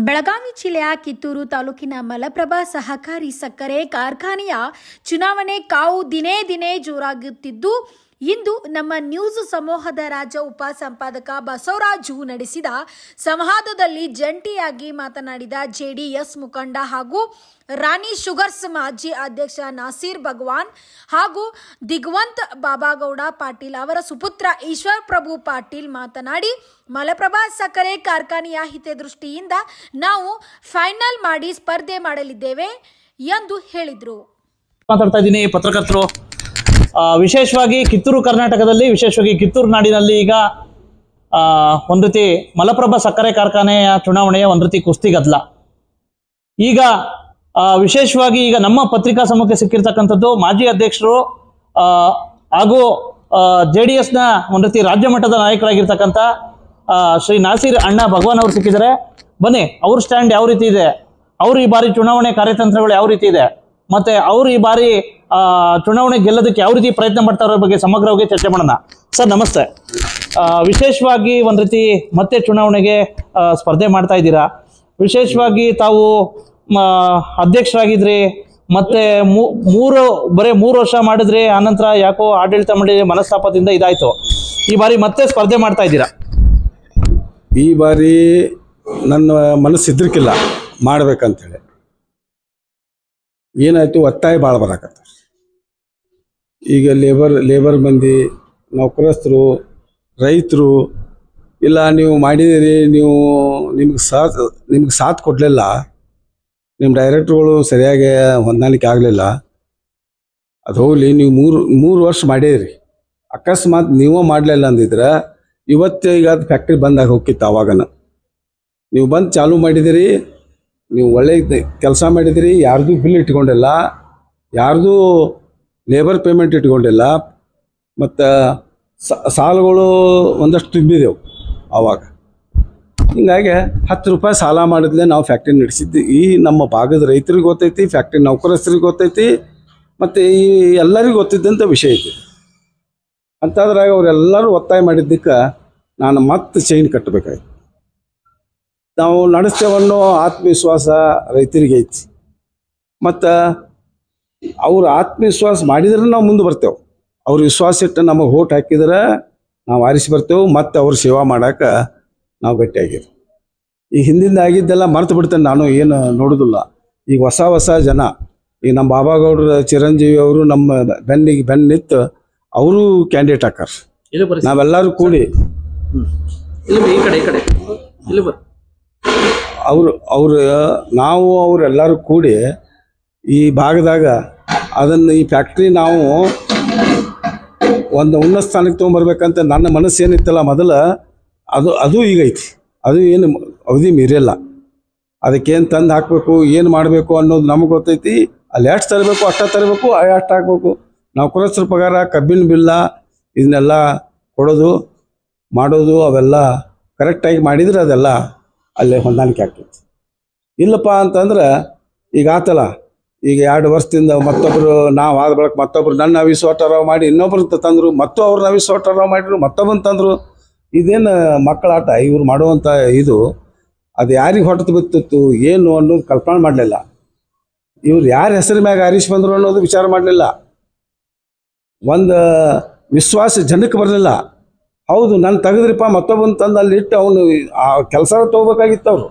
ಬೆಳಗಾವಿ ಜಿಲ್ಲೆಯ ಕಿತ್ತೂರು ತಾಲೂಕಿನ ಮಲಪ್ರಭಾ ಸಹಕಾರಿ ಸಕ್ಕರೆ ಕಾರ್ಖಾನೆಯ ಚುನಾವಣೆ ಕಾವು ದಿನೇ ದಿನೇ ಜೋರಾಗುತ್ತಿದ್ದು, ಇಂದು ನಮ್ಮ ನ್ಯೂಸ್ ಸಮೂಹದ ರಾಜ್ಯ ಉಪ ಸಂಪಾದಕ ಬಸವರಾಜು ನಡೆಸಿದ ಸಂವಾದದಲ್ಲಿ ಜಂಟಿಯಾಗಿ ಮಾತನಾಡಿದ ಜೆಡಿಎಸ್ ಮುಖಂಡ ಹಾಗೂ ರಾಣಿ ಶುಗರ್ಸ್ ಮಾಜಿ ಅಧ್ಯಕ್ಷ ನಾಸೀರ್ ಭಗವಾನ್ ಹಾಗೂ ದಿಗ್ವಂತ್ ಬಾಬಾಗೌಡ ಪಾಟೀಲ್ ಅವರ ಸುಪುತ್ರ ಈಶ್ವರ್ ಪ್ರಭು ಪಾಟೀಲ್ ಮಾತನಾಡಿ, ಮಲಪ್ರಭಾ ಸಕ್ಕರೆ ಕಾರ್ಖಾನೆಯ ಹಿತದೃಷ್ಟಿಯಿಂದ ನಾವು ಫೈನಲ್ ಮಾಡಿ ಸ್ಪರ್ಧೆ ಮಾಡಲಿದ್ದೇವೆ ಎಂದು ಹೇಳಿದರು. ಮಾತಾಡ್ತಾ ಇದ್ದೀನಿ ಪತ್ರಕರ್ತರು. ವಿಶೇಷವಾಗಿ ಕಿತ್ತೂರು ಕರ್ನಾಟಕದಲ್ಲಿ, ವಿಶೇಷವಾಗಿ ಕಿತ್ತೂರು ನಾಡಿನಲ್ಲಿ ಈಗ ಒಂದು ರೀತಿ ಮಲಪ್ರಭಾ ಸಕ್ಕರೆ ಕಾರ್ಖಾನೆಯ ಚುನಾವಣೆಯ ಒಂದು ರೀತಿ ಕುಸ್ತಿ ಗದ್ದಲ. ಈಗ ವಿಶೇಷವಾಗಿ ಈಗ ನಮ್ಮ ಪತ್ರಿಕಾ ಸಮೂಹಕ್ಕೆ ಸಿಕ್ಕಿರ್ತಕ್ಕಂಥದ್ದು ಮಾಜಿ ಅಧ್ಯಕ್ಷರು ಹಾಗೂ JDSನ ಒಂದು ರೀತಿ ರಾಜ್ಯ ಮಟ್ಟದ ನಾಯಕರಾಗಿರ್ತಕ್ಕಂಥ ಶ್ರೀ ನಾಸೀರ್ ಅಣ್ಣ ಭಗವಾನ್ ಅವರು ಸಿಕ್ಕಿದ್ದಾರೆ. ಬನ್ನಿ, ಅವ್ರ ಸ್ಟ್ಯಾಂಡ್ ಯಾವ ರೀತಿ ಇದೆ, ಅವರು ಈ ಬಾರಿ ಚುನಾವಣೆ ಕಾರ್ಯತಂತ್ರಗಳು ಯಾವ ರೀತಿ ಇದೆ, ಮತ್ತೆ ಅವರು ಈ ಬಾರಿ ಚುನಾವಣೆ ಗೆಲ್ಲೋದಕ್ಕೆ ಯಾವ ರೀತಿ ಪ್ರಯತ್ನ ಮಾಡ್ತಾರೋ ಬಗ್ಗೆ ಸಮಗ್ರವಾಗಿ ಚರ್ಚೆ ಮಾಡೋಣ. ಸರ್ ನಮಸ್ತೆ. ವಿಶೇಷವಾಗಿ ಒಂದು ರೀತಿ ಮತ್ತೆ ಚುನಾವಣೆಗೆ ಸ್ಪರ್ಧೆ ಮಾಡ್ತಾ ಇದ್ದೀರಾ. ವಿಶೇಷವಾಗಿ ತಾವು ಅಧ್ಯಕ್ಷರಾಗಿದ್ರಿ, ಮತ್ತೆ ಬರೀ 3 ವರ್ಷ ಮಾಡಿದ್ರಿ, ಆನಂತರ ಯಾಕೋ ಆಡಳಿತ ಮಂಡಳಿ ಮನಸ್ತಾಪದಿಂದ ಇದಾಯ್ತು. ಈ ಬಾರಿ ಮತ್ತೆ ಸ್ಪರ್ಧೆ ಮಾಡ್ತಾ ಇದ್ದೀರಾ. ಈ ಬಾರಿ ನನ್ನ ಮನಸ್ಸು ಇದ್ರಕ್ಕಿಲ್ಲ ಮಾಡ್ಬೇಕಂತೇಳಿ. ಏನಾಯ್ತು, ಒತ್ತಾಯ ಭಾಳ ಬರಾಕತ್ತ. ಈಗ ಲೇಬರ್ ಮಂದಿ, ನೌಕರಸ್ಥರು, ರೈತರು, ಇಲ್ಲ ನೀವು ಮಾಡಿದಿರಿ, ನಿಮ್ಗೆ ಸಾಥ್ ಕೊಡಲಿಲ್ಲ, ನಿಮ್ಮ ಡೈರೆಕ್ಟ್ರುಗಳು ಸರಿಯಾಗಿ ಹೊಂದಾಣಿಕೆ ಆಗಲಿಲ್ಲ, ಅದು ಹೋಗಲಿ, ನೀವು ಮೂರು ವರ್ಷ ಮಾಡಿದಿರಿ, ಅಕಸ್ಮಾತ್ ನೀವೇ ಮಾಡಲಿಲ್ಲ ಅಂದಿದ್ರೆ ಇವತ್ತು ಈಗ ಅದು ಫ್ಯಾಕ್ಟ್ರಿ ಬಂದಾಗ ಹೋಗಿತ್ತು. ಅವಾಗನ ನೀವು ಬಂದು ಚಾಲೂ ಮಾಡಿದಿರಿ, ನೀವು ಒಳ್ಳೆ ಕೆಲಸ ಮಾಡಿದಿರಿ, ಯಾರ್ದು ಬಿಲ್ ಇಟ್ಕೊಂಡಿಲ್ಲ, ಯಾರ್ದು ಲೇಬರ್ ಪೇಮೆಂಟ್ ಇಟ್ಕೊಂಡಿಲ್ಲ, ಮತ್ತು ಸಾಲಗಳು ಒಂದಷ್ಟು ತುಂಬಿದೆವು ಆವಾಗ. ಹೀಗಾಗಿ 10 ರೂಪಾಯಿ ಸಾಲ ಮಾಡಿದ್ಲೇ ನಾವು ಫ್ಯಾಕ್ಟ್ರಿ ನಡೆಸಿದ್ವಿ. ಈ ನಮ್ಮ ಭಾಗದ ರೈತರಿಗೆ ಗೊತ್ತೈತಿ, ಫ್ಯಾಕ್ಟ್ರಿ ನೌಕರಸ್ಥರಿಗೆ ಗೊತ್ತೈತಿ, ಮತ್ತು ಈ ಎಲ್ಲರಿಗೂ ಗೊತ್ತಿದ್ದಂಥ ವಿಷಯ ಐತಿ. ಅಂತಾದ್ರಾಗ ಅವರೆಲ್ಲರೂ ಒತ್ತಾಯ ಮಾಡಿದ್ದಕ್ಕೆ ನಾನು ಮತ್ತೆ ಚೈನ್ ಕಟ್ಟಬೇಕಾಯ್ತು. ನಾವು ನಡೆಸ್ತೇವನ್ನೋ ಆತ್ಮವಿಶ್ವಾಸ ರೈತರಿಗೆ ಐತಿ. ಮತ್ತು ಅವ್ರು ಆತ್ಮವಿಶ್ವಾಸ ಮಾಡಿದ್ರೆ ನಾವು ಮುಂದೆ ಬರ್ತೇವೆ. ಅವ್ರ ವಿಶ್ವಾಸ ಇಟ್ಟು ನಮಗೆ ಓಟ್ ಹಾಕಿದ್ರೆ ನಾವು ಆರಿಸಿ ಬರ್ತೇವೆ, ಮತ್ತು ಅವ್ರ ಸೇವಾ ಮಾಡೋಕೆ ನಾವು ಗಟ್ಟಿಯಾಗಿರು. ಈಗ ಹಿಂದಿಂದ ಆಗಿದ್ದೆಲ್ಲ ಮರೆತು ಬಿಡ್ತೇನೆ, ನಾನು ಏನು ನೋಡೋದಿಲ್ಲ. ಈಗ ಹೊಸ ಜನ, ಈಗ ನಮ್ಮ ಬಾಬಾಗೌಡರ ಚಿರಂಜೀವಿ ಅವರು ನಮ್ಮ ಬೆನ್ನು ನಿಂತು ಅವರು ಕ್ಯಾಂಡಿಡೇಟ್ ಹಾಕಾರ. ನಾವೆಲ್ಲರೂ ಕೂಡಿ ನಾವು ಅವರೆಲ್ಲರೂ ಕೂಡಿ ಈ ಭಾಗದಾಗ ಅದನ್ನು ಈ ಫ್ಯಾಕ್ಟ್ರಿ ನಾವು ಒಂದು ಉನ್ನತ ಸ್ಥಾನಕ್ಕೆ ತೊಗೊಂಬರ್ಬೇಕಂತ ನನ್ನ ಮನಸ್ಸು ಏನಿತ್ತಲ್ಲ ಮೊದಲು, ಅದು ಈಗ ಐತಿ. ಅದು ಏನು ಅವಧಿ ಮೀರಿಲ್ಲ. ಅದಕ್ಕೇನು ತಂದು ಹಾಕಬೇಕು, ಏನು ಮಾಡಬೇಕು ಅನ್ನೋದು ನಮಗೆ ಗೊತ್ತೈತಿ. ಅಲ್ಲಿ ಎಷ್ಟು ತರಬೇಕು ಅಷ್ಟ ತರಬೇಕು, ಅಷ್ಟು ಹಾಕಬೇಕು. ನೌಕರಸ್ಥರ ಪಗಾರ, ಕಬ್ಬಿನ ಬಿಲ್ಲ, ಇದನ್ನೆಲ್ಲ ಕೊಡೋದು ಮಾಡೋದು ಅವೆಲ್ಲ ಕರೆಕ್ಟಾಗಿ ಮಾಡಿದರೆ ಅದೆಲ್ಲ ಅಲ್ಲೇ ಹೊಂದಾಣಿಕೆ ಆಗ್ತೈತಿ. ಇಲ್ಲಪ್ಪ ಅಂತಂದ್ರೆ ಈಗ ಆತಲ್ಲ, ಈಗ 2 ವರ್ಷದಿಂದ ಮತ್ತೊಬ್ಬರು ನಾವು ಆದ ಬಳಕ ಮತ್ತೊಬ್ಬರು ನನ್ನ ಅವಿಸ್ವಾಟರಾವ್ ಮಾಡಿ ಇನ್ನೊಬ್ರು ತಂದರು, ಮತ್ತು ಅವ್ರನ್ನ ಅವಿಸ್ವಾಟರಾವ್ ಮಾಡಿದ್ರು, ಮತ್ತೊಬ್ಬನ ತಂದರು. ಇದೇನು ಮಕ್ಕಳಾಟ ಇವ್ರು ಮಾಡುವಂಥ ಇದು. ಅದು ಯಾರಿಗೆ ಹೊಡೆದು ಬಿತ್ತಿತ್ತು ಏನು ಅನ್ನೋದು ಕಲ್ಪನೆ ಮಾಡಲಿಲ್ಲ. ಇವ್ರು ಯಾರ ಹೆಸರು ಮ್ಯಾಗ ಆರಿಸಿ ಬಂದರು ಅನ್ನೋದು ವಿಚಾರ ಮಾಡಲಿಲ್ಲ. ಒಂದು ವಿಶ್ವಾಸ ಜನಕ್ಕೆ ಬರಲಿಲ್ಲ. ಹೌದು, ನಾನು ತೆಗೆದ್ರಿಪ್ಪ, ಮತ್ತೊಬ್ಬನ ತಂದು ಅಲ್ಲಿ ಇಟ್ಟು ಅವನು ಆ ಕೆಲಸ ತೊಗೋಬೇಕಾಗಿತ್ತು. ಅವರು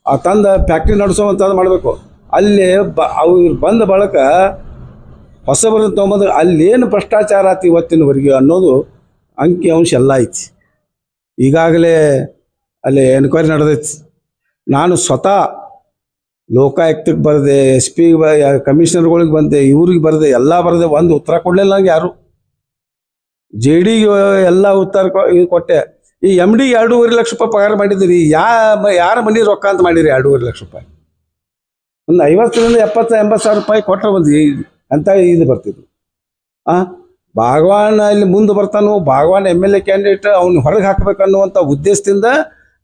ಆ ತಂದ ಫ್ಯಾಕ್ಟ್ರಿ ನಡೆಸೋವಂಥದ್ದು ಮಾಡಬೇಕು. ಅಲ್ಲಿ ಅವ್ರು ಬಂದ ಬಳಕ ಹೊಸಬರನ್ನು ತೊಗೊಂಬಂದ್ರೆ ಅಲ್ಲೇನು ಭ್ರಷ್ಟಾಚಾರ ಆಯ್ತು ಇವತ್ತಿನವರೆಗೆ ಅನ್ನೋದು ಅಂಕಿ ಅಂಶ ಎಲ್ಲ ಐತಿ. ಈಗಾಗಲೇ ಅಲ್ಲಿ ಎನ್ಕ್ವೈರಿ ನಡೆದೈತಿ. ನಾನು ಸ್ವತಃ ಲೋಕಾಯುಕ್ತಕ್ಕೆ ಬರದೆ, SP ಕಮಿಷನರ್ಗಳಿಗೆ ಬಂದೆ, ಇವ್ರಿಗೆ ಬರದೆ, ಎಲ್ಲ ಬರದೆ, ಒಂದು ಉತ್ತರ ಕೊಡಲಿಲ್ಲ ನಂಗೆ ಯಾರು. JDಗೆ ಎಲ್ಲ ಉತ್ತರ ಕೊಟ್ಟೆ. ಈ MD 2.5 ಲಕ್ಷ ರೂಪಾಯಿ ಪಗಾರ ಮಾಡಿದ್ದೀರಿ, ಯಾರ ಮನೆ ರೊಕ್ಕ ಅಂತ ಮಾಡಿರಿ 2.5 ಲಕ್ಷ ರೂಪಾಯಿ? ಒಂದು 50ರಿಂದ 70-80 ಸಾವಿರ ರೂಪಾಯಿ ಕೊಟ್ಟರೆ ಒಂದು ಅಂತ ಇದು ಬರ್ತಿದ್ರು. ಭಾಗವಾನ್ ಇಲ್ಲಿ ಮುಂದೆ ಬರ್ತಾನೋ, ಭಾಗವಾನ್ MLA ಕ್ಯಾಂಡಿಡೇಟ್ ಅವ್ನು ಹೊರಗೆ ಹಾಕಬೇಕನ್ನುವಂಥ ಉದ್ದೇಶದಿಂದ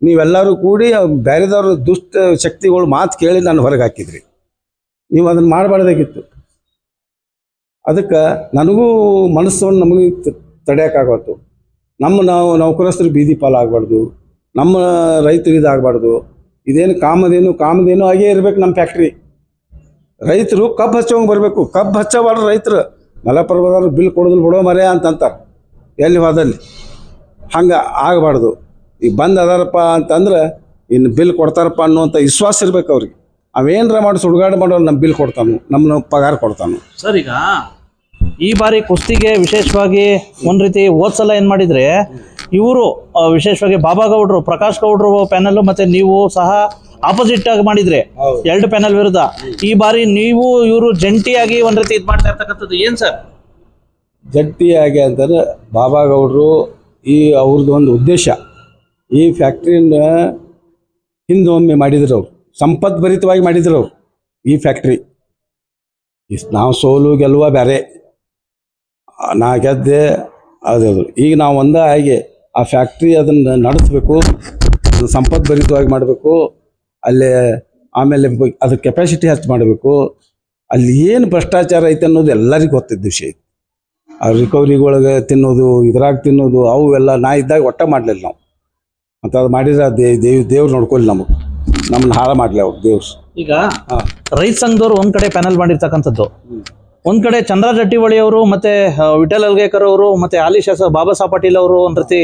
ನೀವೆಲ್ಲರೂ ಕೂಡಿ ಬೇರೆದವ್ರ ದುಷ್ಟ ಶಕ್ತಿಗಳು ಮಾತು ಕೇಳಿ ನಾನು ಹೊರಗೆ ಹಾಕಿದ್ರಿ. ನೀವು ಅದನ್ನು ಮಾಡಬಾರ್ದಾಗಿತ್ತು. ಅದಕ್ಕೆ ನನಗೂ ಮನಸ್ಸನ್ನು ನಮಗೆ ತಡೆಯೋಕ್ಕಾಗತ್ತು. ನಾವು ನೌಕರಸ್ಥರು ಬೀದಿ ಪಾಲಾಗಬಾರ್ದು, ನಮ್ಮ ರೈತರು ಇದಾಗಬಾರ್ದು. ಇದೇನು ಕಾಮಧೇನು ಆಗೇ ಇರ್ಬೇಕು ನಮ್ಮ ಫ್ಯಾಕ್ಟ್ರಿ. ರೈತರು ಕಬ್ಬು ಹಚ್ಚೋಂಗೆ ಬರಬೇಕು. ಕಬ್ಬು ಹಚ್ಚಬಾರ್ದು ರೈತರು. ಮಲಪ್ರಭಾದವ್ರು ಬಿಲ್ ಕೊಡೋದಿಲ್ಲ ಬಿಡೋ ಮರೆ ಅಂತಂತಾರೆ ಎಲ್ಲಿ ಹೋದಲ್ಲಿ. ಹಂಗೆ ಆಗಬಾರ್ದು. ಈಗ ಬಂದು ಅದಾರಪ್ಪ ಅಂತಂದ್ರೆ ಇನ್ನು ಬಿಲ್ ಕೊಡ್ತಾರಪ್ಪ ಅನ್ನುವಂಥ ವಿಶ್ವಾಸ ಇರ್ಬೇಕು ಅವ್ರಿಗೆ. ಅವೇನರ ಮಾಡಿ ಸುಡುಗಾಡು ಮಾಡೋರು ನಮ್ಮ ಬಿಲ್ ಕೊಡ್ತಾನು, ನಮ್ಮ ಪಗಾರ ಕೊಡ್ತಾನು. ಸರ್, ಈಗ ಈ ಬಾರಿ ಕುಸ್ತಿಗೆ ವಿಶೇಷವಾಗಿ ಒಂದು ರೀತಿ ಹೋದ್ಸಲ ಏನು ಮಾಡಿದರೆ ಇವರು ವಿಶೇಷವಾಗಿ ಬಾಬಾ ಗೌಡ್ರು, ಪ್ರಕಾಶ್ ಗೌಡ್ರು ಪ್ಯಾನಲ್ ಮತ್ತು ನೀವು ಸಹ ಆಪೋಸಿಟ್ ಆಗಿ ಮಾಡಿದ್ರೆ 2 ಪ್ಯಾನಲ್ ವಿರುದ್ಧ. ಈ ಬಾರಿ ನೀವು ಇವರು ಜಂಟಿಯಾಗಿ ಒಂದು ರೀತಿ ಇದು ಮಾಡ್ತಾ ಇರ್ತಕ್ಕಂಥದ್ದು ಏನು ಸರ್? ಜಂಟಿಯಾಗಿ ಅಂತಂದ್ರೆ ಬಾಬಾ ಗೌಡ್ರು ಅವ್ರದ್ದು ಒಂದು ಉದ್ದೇಶ, ಈ ಫ್ಯಾಕ್ಟ್ರಿನ ಹಿಂದೊಮ್ಮೆ ಮಾಡಿದ್ರು ಅವರು, ಸಂಪದ್ಭರಿತವಾಗಿ ಮಾಡಿದ್ರು ಅವರು ಈ ಫ್ಯಾಕ್ಟ್ರಿ. ನಾವು ಸೋಲು ಗೆಲ್ಲುವ ಬೇರೆ, ನಾ ಗೆದ್ದೆ ಅದು. ಈಗ ನಾವು ಒಂದೇ ಆಗಿ ಆ ಫ್ಯಾಕ್ಟ್ರಿ ಅದನ್ನು ನಡೆಸಬೇಕು, ಸಂಪದ್ಭರಿತವಾಗಿ ಮಾಡಬೇಕು. ಅಲ್ಲೇ ಆಮೇಲೆ ಅದ್ರ ಕೆಪಾಸಿಟಿ ಹೆಚ್ಚು ಮಾಡಬೇಕು. ಅಲ್ಲಿ ಏನು ಭ್ರಷ್ಟಾಚಾರ ಐತೆ ಅನ್ನೋದು ಎಲ್ಲರಿಗೂ ಗೊತ್ತಿದ್ದ ವಿಷಯ. ಆ ರಿಕವರಿಗೊಳಗೆ ತಿನ್ನೋದು, ಇದ್ರಾಗ ತಿನ್ನೋದು, ಅವು ಎಲ್ಲ ನಾ ಇದ್ದಾಗ ಒಟ್ಟ ಮಾಡಲಿಲ್ಲ ನಾವು. ಮತ್ತು ಅದು ಮಾಡಿದ್ರೆ ದೇವ್ರು ನೋಡ್ಕೊಳ್ಳಿ ನಮ್ಮನ್ನ ಹಾಳ ಮಾಡಲಿ ಅವ್ರು ದೇವ್ರು. ಈಗ ರೈತ ಸಂಘದವ್ರು ಒಂದು ಕಡೆ ಪ್ಯಾನಲ್ ಮಾಡಿರ್ತಕ್ಕಂಥದ್ದು, ಒಂದು ಕಡೆ ಚಂದ್ರ ಜಟ್ಟಿಹೊಳಿ ಅವರು ಮತ್ತು ವಿಠಲ್ ಅಲ್ಗೇಕರ್ ಅವರು ಮತ್ತು ಹಾಲಿ ಶಾಸಕ ಬಾಬಾ ಸಾಹೇಬ್ ಪಾಟೀಲ್ ಅವರು ಒಂದು ರೀತಿ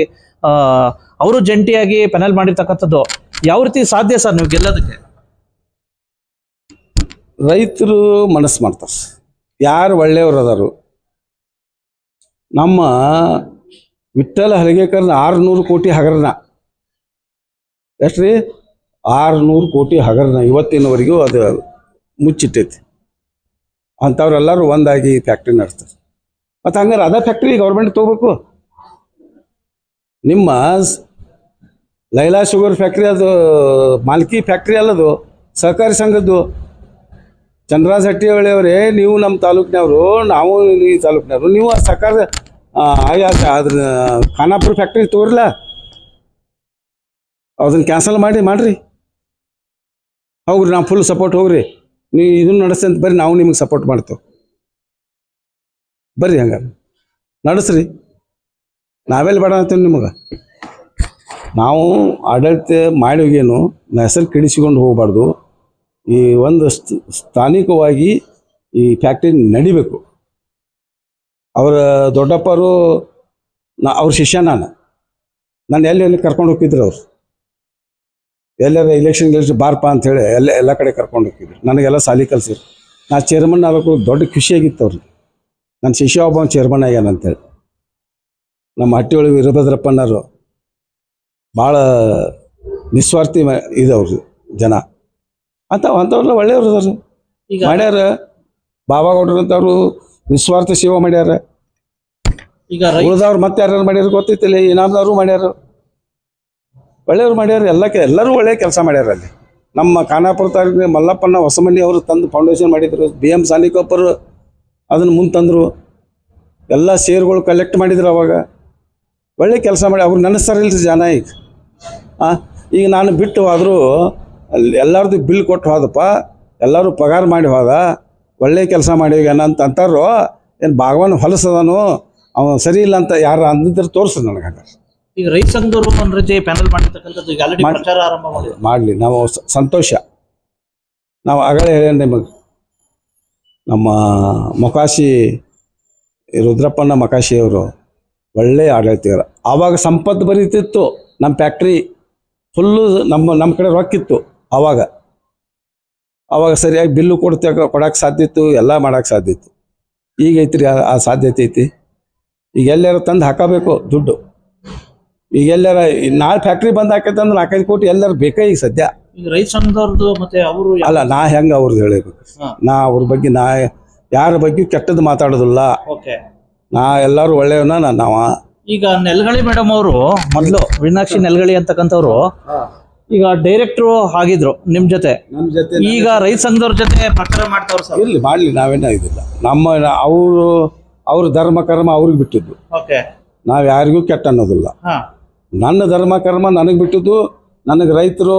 ಅವರು ಜಂಟಿಯಾಗಿ ಪ್ಯಾನಲ್ ಮಾಡಿರ್ತಕ್ಕಂಥದ್ದು. ಯಾವ ರೀತಿ ಸಾಧ್ಯ ಸರ್ ನೀವು ಗೆಲ್ಲೋದಕ್ಕೆ? ರೈತರು ಮನಸ್ಸು ಮಾಡ್ತಾರೆ, ಯಾರು ಒಳ್ಳೆಯವರು ಅದಾರು. ನಮ್ಮ ವಿಠಲ್ ಹಲಗೇಕರ್ನ 600 ಕೋಟಿ ಹಗರಣ, ಎಷ್ಟು ರೀ? 600 ಕೋಟಿ ಹಗರಣ ಇವತ್ತಿನವರೆಗೂ ಅದು ಮುಚ್ಚಿಟ್ಟೈತಿ. ಅಂಥವ್ರೆಲ್ಲರೂ ಒಂದಾಗಿ ಫ್ಯಾಕ್ಟ್ರಿ ನಡೆಸ್ತಾರೆ. ಮತ್ತು ಹಂಗಾರೆ ಅದೇ ಫ್ಯಾಕ್ಟ್ರಿ ಗೌರ್ಮೆಂಟ್ ತೊಗೋಬೇಕು. ನಿಮ್ಮ ಲೈಲಾ ಶುಗರ್ ಫ್ಯಾಕ್ಟ್ರಿ ಅದು ಮಾಲ್ಕಿ ಫ್ಯಾಕ್ಟ್ರಿ ಅಲ್ಲದು, ಸಹಕಾರಿ ಸಂಘದ್ದು. ಚಂದ್ರರಾಜ್ ಹಟ್ಟಿಹೊಳಿ ಅವರೇ, ನೀವು ನಮ್ಮ ತಾಲೂಕಿನವರು, ನಾವು ಈ ತಾಲೂಕಿನವರು, ನೀವು ಆ ಸಹಕಾರ ಅದ್ರ ಖಾನಾಪುರ ಫ್ಯಾಕ್ಟ್ರಿ ತೋರಿಲ್ಲ, ಅದನ್ನು ಕ್ಯಾನ್ಸಲ್ ಮಾಡಿರಿ. ಹೋಗ್ರಿ, ನಾವು ಫುಲ್ ಸಪೋರ್ಟ್, ಹೋಗ್ರಿ, ನೀವು ಇದನ್ನು ನಡೆಸಿ ಅಂತ ಬರ್ರಿ, ನಾವು ನಿಮಗೆ ಸಪೋರ್ಟ್ ಮಾಡ್ತೇವೆ. ಬರ್ರಿ, ಹಂಗಾರೆ ನಡೆಸ್ರಿ, ನಾವೆಲ್ಲಿ ಬೇಡ ಅಂತೇವೆ ನಿಮಗೆ. ನಾವು ಆಡಳಿತ ಮಾಡೋಗೇನು ಹೆಸರು ಕೆಡಿಸಿಕೊಂಡು ಹೋಗಬಾರ್ದು. ಈ ಒಂದು ಸ್ಥಾನಿಕವಾಗಿ ಈ ಫ್ಯಾಕ್ಟ್ರಿ ನಡಿಬೇಕು. ಅವರ ದೊಡ್ಡಪ್ಪರು ಅವ್ರ ಶಿಷ್ಯ, ನಾನು ಎಲ್ಲಿ ಕರ್ಕೊಂಡು ಹೋಗಿದ್ರು. ಅವ್ರು ಎಲ್ಲರ ಇಲೆಕ್ಷನ್ ಬಾರಪ್ಪ ಅಂಥೇಳಿ ಎಲ್ಲ ಕಡೆ ಕರ್ಕೊಂಡು ಹೋಗಿದ್ರು. ನನಗೆಲ್ಲ ಸಾಲಿ ಕಲ್ಸಿರು. ನಾ ಚೇರ್ಮನ್ ಆಗಬೇಕು, ದೊಡ್ಡ ಖುಷಿಯಾಗಿತ್ತು ಅವ್ರಿಗೆ. ನನ್ನ ಶಿಷ್ಯ ಒಬ್ಬ ಚೇರ್ಮನ್ ಆಗ್ಯಾನಂತೇಳಿ. ನಮ್ಮ ಹಟ್ಟಿಹೊಳಿ ವೀರಭದ್ರಪ್ಪನವರು ಭಾಳ ನಿಸ್ವಾರ್ಥಿ ಇದವ್ರು ಜನ. ಅಂಥವ್ರೆಲ್ಲ ಒಳ್ಳೆಯವ್ರು ಅದಾರ, ಮಾಡ್ಯಾರ. ಬಾಬಾ ಗೌಡ್ರು ಅಂತವ್ರು ನಿಸ್ವಾರ್ಥ ಸೇವೆ ಮಾಡ್ಯಾರ. ಈಗ ಉಳಿದವ್ರು ಮತ್ತೆ ಯಾರು ಮಾಡ್ಯಾರ ಗೊತ್ತೈತಿಲ್ಲ, ಇನಾಮದವರು ಮಾಡ್ಯಾರ, ಒಳ್ಳೆಯವ್ರು ಮಾಡ್ಯಾರ. ಎಲ್ಲರೂ ಒಳ್ಳೆಯ ಕೆಲಸ ಮಾಡ್ಯಾರ. ಅಲ್ಲಿ ನಮ್ಮ ಖಾನಾಪುರ ತಾಲೂಕಿನ ಮಲ್ಲಪ್ಪನ ಹೊಸಮನಿ ಅವರು ತಂದು ಫೌಂಡೇಶನ್ ಮಾಡಿದರು. BM ಸಾಲಿಕೊಪ್ಪರು ಅದನ್ನು ಮುಂದೆ ತಂದರು. ಎಲ್ಲ ಶೇರ್ಗಳು ಕಲೆಕ್ಟ್ ಮಾಡಿದ್ರು. ಅವಾಗ ಒಳ್ಳೆ ಕೆಲಸ ಮಾಡಿ ಅವ್ರು ನೆನೆಸ್ತಾರಿಲ್ರಿ ಜನ. ಈಗ ನಾನು ಬಿಟ್ಟು ಹೋದರೂ ಎಲ್ಲರದು ಬಿಲ್ ಕೊಟ್ಟು ಹೋದಪ್ಪ, ಎಲ್ಲರೂ ಪಗಾರ ಮಾಡಿ ಹೋದ, ಒಳ್ಳೆ ಕೆಲಸ ಮಾಡಿವ್ಯಾನ ಅಂತ ಅಂತಾರೋ. ಏನು ಭಾಗವನ್ ಹೊಲಸದನು, ಅವನು ಸರಿ ಇಲ್ಲ ಅಂತ ಯಾರು ಅಂದಿದ್ರೆ ತೋರಿಸ್ರಿ ನನಗೆ. ಹಂಗಾರೆ ಈಗ ರೈತ ಸಂಘದವರು ಒಂದು ರೀತಿ ಪ್ಯಾನಲ್ ಮಾಡಿರ್ತಕ್ಕಂಥದ್ದು, ಈಗ ಆಲ್ರೆಡಿ ಪ್ರಚಾರ ಆರಂಭ ಮಾಡಲಿ. ನಾವು ಸಂತೋಷ. ನಾವು ಆಗಲೇ ಹೇಳಿ ನಿಮಗೆ, ನಮ್ಮ ಮೊಕಾಶಿ ರುದ್ರಪ್ಪನ ಮೊಕಾಶಿಯವರು ಒಳ್ಳೆಯ ಆಡಳಿತಗಾರ. ಆವಾಗ ಸಂಪತ್ತು ಬರೀತಿತ್ತು. ನಮ್ಮ ಫ್ಯಾಕ್ಟ್ರಿ ಫುಲ್ಲು ನಮ್ಮ ಕಡೆ ರೊಕ್ಕಿತ್ತು. ಆವಾಗ ಸರಿಯಾಗಿ ಬಿಲ್ಲು ಕೊಡೋಕ್ಕೆ ಸಾಧ್ಯ ಇತ್ತು, ಎಲ್ಲ ಮಾಡೋಕ್ಕೆ ಸಾಧ್ಯ ಇತ್ತು. ಈಗ ಐತ್ರಿ ಆ ಸಾಧ್ಯತೆ ಐತಿ. ಈಗ ಎಲ್ಲಾರು ತಂದು ಹಾಕಬೇಕು ದುಡ್ಡು. ಈಗ ಎಲ್ಲಾರ ನಾಳೆ ಫ್ಯಾಕ್ಟ್ರಿ ಬಂದು ಹಾಕೈತಂದ್ರೆ 4-5 ಕೋಟಿ ಎಲ್ಲರೂ ಬೇಕಾ ಈಗ ಸದ್ಯ. ಈಗ ರೈತ ಸಂಘದವ್ರದ್ದು ಮತ್ತೆ ಅವರು ಅಲ್ಲ, ನಾ ಹೆಂಗೆ ಅವ್ರದ್ದು ಹೇಳಬೇಕು. ನಾ ಅವ್ರ ಬಗ್ಗೆ ಯಾರ ಬಗ್ಗೆ ಕೆಟ್ಟದ್ದು ಮಾತಾಡೋದಿಲ್ಲ. ನಾ ಎಲ್ಲರೂ ಒಳ್ಳೆಯವನ ನಾವ. ಈಗ ನೆಲಗಳಿ ಮೇಡಮ್ ಅವರು ಮೊದಲು ಮೀನಾಕ್ಷಿ ನೆಲಗಳಿ ಅಂತಕ್ಕಂಥವ್ರು ಈಗ ಡೈರೆಕ್ಟ್ರು ಆಗಿದ್ರು ನಿಮ್ಮ ಜೊತೆ. ಈಗ ರೈತ ಸಂಘದವ್ರ ಜೊತೆ ಪ್ರಚಾರ ಮಾಡ್ತಾವ್ರು ಸರ್. ಇರ್ಲಿ, ಮಾಡಲಿ, ನಾವೇನ ಇದಿಲ್ಲ. ಅವ್ರ ಧರ್ಮ ಕರ್ಮ ಅವ್ರಿಗೆ ಬಿಟ್ಟಿದ್ದು. ನಾವು ಯಾರಿಗೂ ಕೆಟ್ಟ ಅನ್ನೋದಿಲ್ಲ. ನನ್ನ ಧರ್ಮ ಕರ್ಮ ನನಗೆ ಬಿಟ್ಟಿದ್ದು. ನನಗೆ ರೈತರು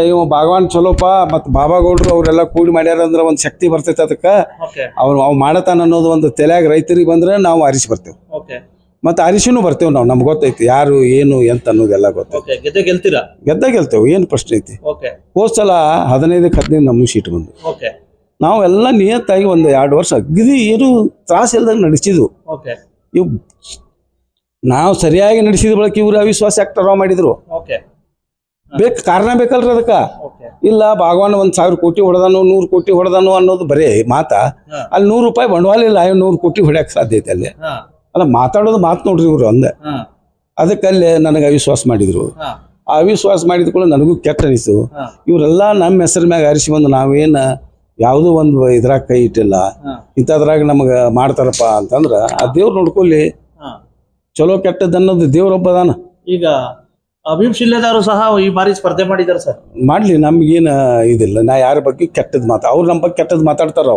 ಇವ ಭಗವಾನ್ ಚಲೋಪ ಮತ್ತು ಬಾಬಾ ಗೌಡ್ರು ಅವರೆಲ್ಲ ಕೂಡಿ ಮಾಡ್ಯಾರ ಅಂದ್ರೆ ಒಂದು ಶಕ್ತಿ ಬರ್ತೈತೆ. ಅದಕ್ಕೆ ಅವು ಮಾಡತಾನ ಅನ್ನೋದು ಒಂದು ತಲೆಯಾಗ ರೈತರಿಗೆ ಬಂದ್ರೆ ನಾವು ಆರಿಸಿ ಬರ್ತೇವೆ. ಮತ್ತು ಅರಿಶಿನೂ ಬರ್ತೇವೆ ನಾವು, ನಮ್ಗೆ ಗೊತ್ತೈತಿ ಯಾರು ಏನು ಎಂತ ಅನ್ನೋದೆಲ್ಲ ಗೊತ್ತೈತಿ. ಗೆಲ್ತೇವೆ, ಏನು ಪ್ರಶ್ನೆ ಐತಿ. ಹೋದ ಸಲ 15 ನಮ್ಗೆ ಸೀಟ್ ಬಂದು ನಾವೆಲ್ಲ ನಿಯತ್ತಾಗಿ ಒಂದು 2 ವರ್ಷ ಅಗ್ದಿ ಏನು ತ್ರಾಸ ಇಲ್ದಾಗ ನಡೆಸಿದ್ವು. ಇವು ನಾವು ಸರಿಯಾಗಿ ನಡೆಸಿದ ಬಳಕ ಇವ್ರು ಅವಿಶ್ವಾಸ ಯಾಕೆ ಟರ್ವ ಮಾಡಿದ್ರು? ಕಾರಣ ಬೇಕಲ್ರಿ ಅದಕ್ಕೆ. ಇಲ್ಲ ಭಗವಾನ್ 1,000 ಕೋಟಿ ಹೊಡೆದಾನು 100 ಕೋಟಿ ಹೊಡೆದಾನು ಅನ್ನೋದು ಬರೀ ಮಾತಾ. ಅಲ್ಲಿ 100 ರೂಪಾಯಿ ಬಂಡವಾಳ ಇಲ್ಲ, 100 ಕೋಟಿ ಹೊಡ್ಯಕ್ಕೆ ಸಾಧ್ಯ ಐತೆ ಅಲ್ಲಿ. ಅಲ್ಲ, ಮಾತಾಡೋದು ಮಾತು ನೋಡ್ರಿ ಇವ್ರು ಅಂದೆ. ಅದಕ್ಕಲ್ಲೇ ನನಗೆ ಅವಿಶ್ವಾಸ ಮಾಡಿದ್ರು. ಆ ಅವಿಶ್ವಾಸ ಮಾಡಿದ ಕೂಡ ನನಗೂ ಕೆಟ್ಟ ಅನಿಸ್ತು. ಇವರೆಲ್ಲ ನಮ್ಮ ಹೆಸರ ಮ್ಯಾಗ ಆರಿಸಿ ಬಂದು ನಾವೇನು ಯಾವುದೋ ಒಂದು ಇದ್ರಾಗ ಕೈ ಇಟ್ಟಿಲ್ಲ, ಇಂಥದ್ರಾಗ ನಮಗೆ ಮಾಡ್ತಾರಪ್ಪ ಅಂತಂದ್ರೆ ಆ ದೇವ್ರು ನೋಡ್ಕೊಳ್ಳಿ. ಚಲೋ ಕೆಟ್ಟದ್ದು ಅನ್ನೋದು ದೇವ್ರೊಬ್ಬ ಅದಾನ. ಈಗ ಅಭೀಮ್ ಶಿಲ್ಲೆದಾರು ಸಹ ಈ ಬಾರಿ ಸ್ಪರ್ಧೆ ಮಾಡಿದಾರೆ ಸರ್. ಮಾಡ್ಲಿ, ನಮ್ಗೇನು ಇದಿಲ್ಲ. ನಾ ಯಾರ ಬಗ್ಗೆ ಕೆಟ್ಟದ್ದು ಅವ್ರು ನಮ್ಮ ಬಗ್ಗೆ ಕೆಟ್ಟದ್ದು ಮಾತಾಡ್ತಾರ.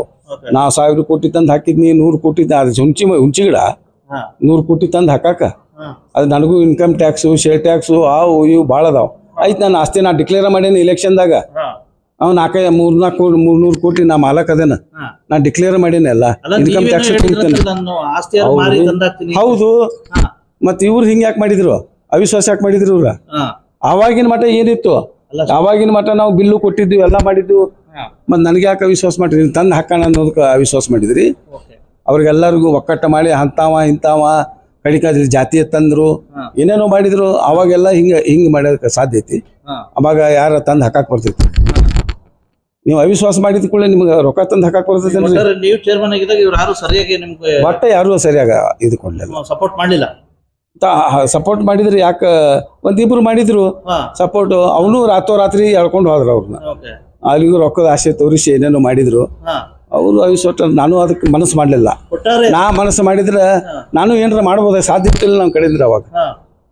ನಾವು 1000 ಕೋಟಿ ತಂದು ಹಾಕಿದ್ನಿ, 100 ಕೋಟಿ ಅದು ಹುಂಚಿ ಗಿಡ 100 ಕೋಟಿ ತಂದು ಹಾಕಾಕ ಅದು ನನಗೂ ಇನ್ಕಮ್ ಟ್ಯಾಕ್ಸು, ಶೇರ್ ಟ್ಯಾಕ್ಸು, ಅವು ಇವು ಭಾಳ ಅದಾವ. ಆಯ್ತು, ನಾನು ಆಸ್ತಿ ನಾ ಡಿಕ್ಲೇರ್ ಮಾಡೇನಿ ಇಲೆಕ್ಷನ್ದಾಗ. ಅವ್ 300 ಕೋಟಿ ನಾ ಮಾಲಕ್ ಅದೇನ, ನಾ ಡಿಕ್ಲೇರ್ ಮಾಡೇನಿ ಎಲ್ಲ ಇನ್ಕಮ್ ಟ್ಯಾಕ್ಸ್ ತುಂಬ್ತೇನೆ. ಹೌದು, ಮತ್ತೆ ಇವ್ರು ಹಿಂಗೆ ಯಾಕೆ ಮಾಡಿದ್ರು? ಅವಿಶ್ವಾಸ ಯಾಕೆ ಮಾಡಿದ್ರು ಇವ್ರ? ಆವಾಗಿನ ಮಠ ಏನಿತ್ತು, ಆವಾಗಿನ ಮಠ ನಾವು ಬಿಲ್ಲು ಕೊಟ್ಟಿದ್ವಿ, ಎಲ್ಲ ಮಾಡಿದ್ವಿ. ಮತ್ತು ನನಗೆ ಯಾಕೆ ಅವಿಶ್ವಾಸ ಮಾಡಿದ್ರಿ? ತಂದು ಹಾಕೋಣ ಅನ್ನೋದಕ್ಕೆ ಅವಿಶ್ವಾಸ ಮಾಡಿದ್ರಿ. ಅವ್ರಿಗೆಲ್ಲರಿಗೂ ಒಕ್ಕಟ್ಟ ಮಾಡಿ ಅಂತಾವ ಇಂತಾವ ಕಡಿಕ ಜಾತಿ ತಂದ್ರು, ಏನೇನೋ ಮಾಡಿದ್ರು. ಅವಾಗೆಲ್ಲ ಹಿಂಗೆ ಮಾಡೋದಕ್ಕೆ ಸಾಧ್ಯ ಐತಿ. ಅವಾಗ ಯಾರ ತಂದು ಹಾಕಕ್ಕೆ ಬರ್ತೈತಿ? ನೀವು ಅವಿಶ್ವಾಸ ಮಾಡಿದ ಕೂಡ ನಿಮ್ಗೆ ರೊಕ್ಕ ತಂದು ಹಾಕಕ್ಕೆ ಬರ್ತೈತಿ. ನೀವು ಚೇರ್ಮನ್ ಆಗಿದ್ದಾಗ ಇವ್ರು ಯಾರು ಸರಿಯಾಗಿ ನಿಮ್ಗೆ ಒಟ್ಟ ಯಾರು ಸರಿಯಾಗ ಇದು ಕೊಡ್ಲಿಲ್ಲ, ಸಪೋರ್ಟ್ ಮಾಡಲಿಲ್ಲ. ಸಪೋರ್ಟ್ ಮಾಡಿದ್ರೆ ಯಾಕೆ ಒಂದಿಬ್ರು ಮಾಡಿದ್ರು ಸಪೋರ್ಟ್. ಅವನು ರಾತ್ರಿ ಎಳ್ಕೊಂಡು ಹೋದ್ರು ಅವ್ರನ್ನ. ಅಲ್ಲಿಗೂ ರೊಕ್ಕದ ಆಸೆ ತೋರಿಸಿ ಏನೇನೋ ಮಾಡಿದ್ರು. ಅವರು ಅವಿಶ್ವಾಸ, ನಾನು ಅದಕ್ಕೆ ಮನಸ್ಸು ಮಾಡಲಿಲ್ಲ. ನಾ ಮನಸ್ಸು ಮಾಡಿದ್ರೆ ನಾನು ಏನಾರ ಮಾಡ್ಬೋದ, ಸಾಧ್ಯ ಇರ್ತಿಲ್ಲ ನಮ್ಮ ಕಡೆಯಿಂದ. ಅವಾಗ